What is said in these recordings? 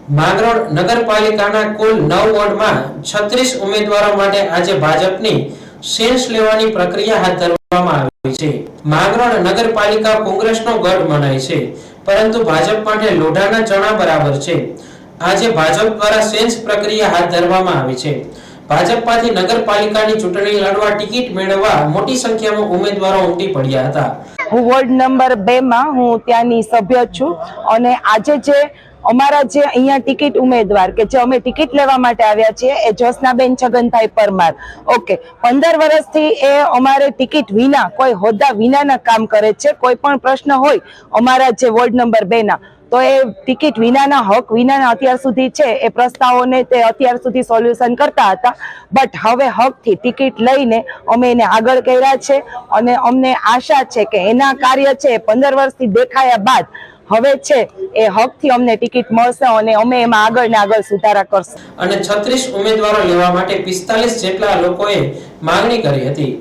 માંગરોળ નગરપાલિકાના કુલ 9 વોર્ડમાં 36 ઉમેદવારો માટે આજે ભાજપની સેન્સ લેવાની પ્રક્રિયા હાથ ધરવામાં આવી છે। માંગરોળ નગરપાલિકા કોંગ્રેસનો ગઢ મનાય છે, પરંતુ ભાજપ માટે લોઢાના ચણા બરાબર છે। આજે ભાજપ દ્વારા સેન્સ પ્રક્રિયા હાથ ધરવામાં આવી છે। ભાજપમાંથી નગરપાલિકાની ચૂંટણી લડવા ટિકિટ મેળવવા મોટી સંખ્યામાં ઉમેદવારો ઉમટી પડ્યા હતા। હું વોર્ડ નંબર 2 માં હું ત્યાંની સભ્ય છું અને આજે જે અમારા જે અહીંયા ટિકિટ ઉમેદવાર કે જે અમે ટિકિટ લેવા માટે આવ્યા છીએ એ જ્યોત્સનાબેન છગનભાઈ પરમાર। ઓકે, 15 વર્ષથી એ અમારે ટિકિટ વિના કોઈ હોદ્દા વિનાના કામ કરે છે। કોઈ પણ પ્રશ્ન હોય અમારા જે વોર્ડ નંબર 2 ના તો એ ટિકિટ વિનાના હક વિનાના અત્યાર સુધી છે એ પ્રસ્તાવોને તે અત્યાર સુધી સોલ્યુશન કરતા હતા, બટ હવે હકથી ટિકિટ લઈને અમે એને આગળ કર્યા છે અને અમને આશા છે કે એના કાર્ય છે 15 વર્ષથી દેખાયા બાદ હવે છે એ હકથી અમને ટિકિટ મળશે અને અમે એમાં આગળ ને આગળ સુધારા કરશું। અને 36 ઉમેદવારો લેવા માટે 45 જેટલા લોકોએ માંગણી કરી હતી।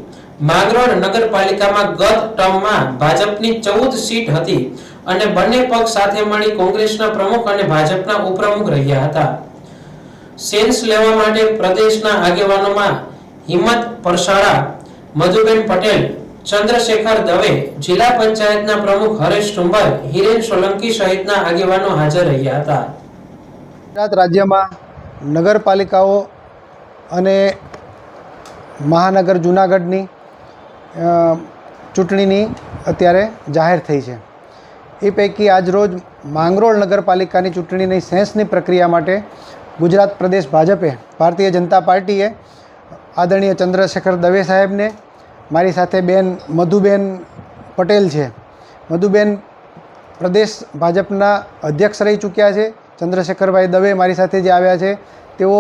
માંગરોળ નગરપાલિકામાં ગત ટર્મમાં ભાજપની 14 સીટ હતી અને બંને પક્ષ સાથે મળી કોંગ્રેસના પ્રમુખ અને ભાજપના ઉપપ્રમુખ રહ્યા હતા। સેન્સ લેવા માટે પ્રદેશના આગેવાનોમાં હિંમત પરસાળા, મધુબેન પટેલ, ચંદ્રશેખર દવે, જિલ્લા પંચાયતના પ્રમુખ હરેશ ટુંબર, હિરેન સોલંકી સહિતના આગેવાનો હાજર રહ્યા હતા। ગુજરાત રાજ્યમાં નગરપાલિકાઓ અને મહાનગર જૂનાગઢની ચૂંટણીની અત્યારે જાહેર થઈ છે। એ પૈકી આજરોજ માંગરોળ નગરપાલિકાની ચૂંટણીની સેન્સની પ્રક્રિયા માટે ગુજરાત પ્રદેશ ભાજપે ભારતીય જનતા પાર્ટીએ આદરણીય ચંદ્રશેખર દવે સાહેબને, મારી સાથે બેન મધુબેન પટેલ છે, મધુબેન પ્રદેશ ભાજપના અધ્યક્ષ રહી ચૂક્યા છે। ચંદ્રશેખરભાઈ દવે મારી સાથે જે આવ્યા છે તેઓ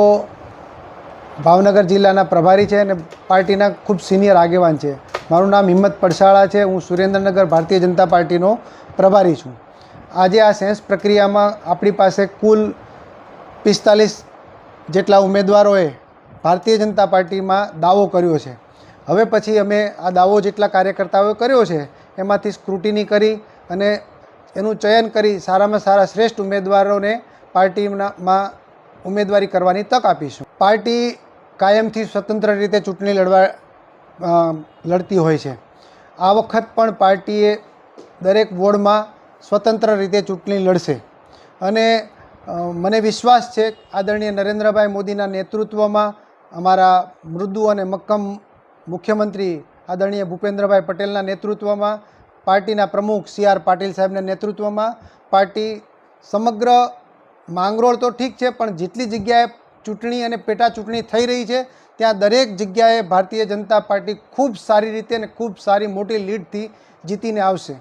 ભાવનગર જિલ્લાના પ્રભારી છે અને પાર્ટીના ખૂબ સિનિયર આગેવાન છે। મારું નામ હિંમત પડસાળા છે, હું સુરેન્દ્રનગર ભારતીય જનતા પાર્ટીનો પ્રભારી છું। આજે આ સેન્સ પ્રક્રિયામાં આપણી પાસે કુલ 45 જેટલા ઉમેદવારોએ ભારતીય જનતા પાર્ટીમાં દાવો કર્યો છે। હવે પછી અમે આ દાવો જેટલા કાર્યકર્તાઓએ કર્યો છે એમાંથી સ્ક્રુટિની કરી અને એનું ચયન કરી સારામાં સારા શ્રેષ્ઠ ઉમેદવારોને પાર્ટીમાં ઉમેદવારી કરવાની તક આપીશું। પાર્ટી કાયમથી સ્વતંત્ર રીતે ચૂંટણી લડતી હોય છે। આ વખત પણ પાર્ટીએ દરેક વોર્ડમાં સ્વતંત્ર રીતે ચૂંટણી લડશે અને મને વિશ્વાસ છે આદરણીય નરેન્દ્રભાઈ મોદીના નેતૃત્વમાં, અમારા મૃદુ અને મક્કમ મુખ્યમંત્રી આદરણીય ભૂપેન્દ્રભાઈ પટેલના નેતૃત્વમાં, પાર્ટીના પ્રમુખ CR પાટીલ સાહેબના નેતૃત્વમાં પાર્ટી સમગ્ર માંગરોળ તો ઠીક છે પણ જેટલી જગ્યાએ ચૂંટણી અને પેટા ચૂંટણી થઈ રહી છે ત્યાં દરેક જગ્યાએ ભારતીય જનતા પાર્ટી ખૂબ સારી રીતે અને ખૂબ સારી મોટી લીડથી જીતીને આવશે।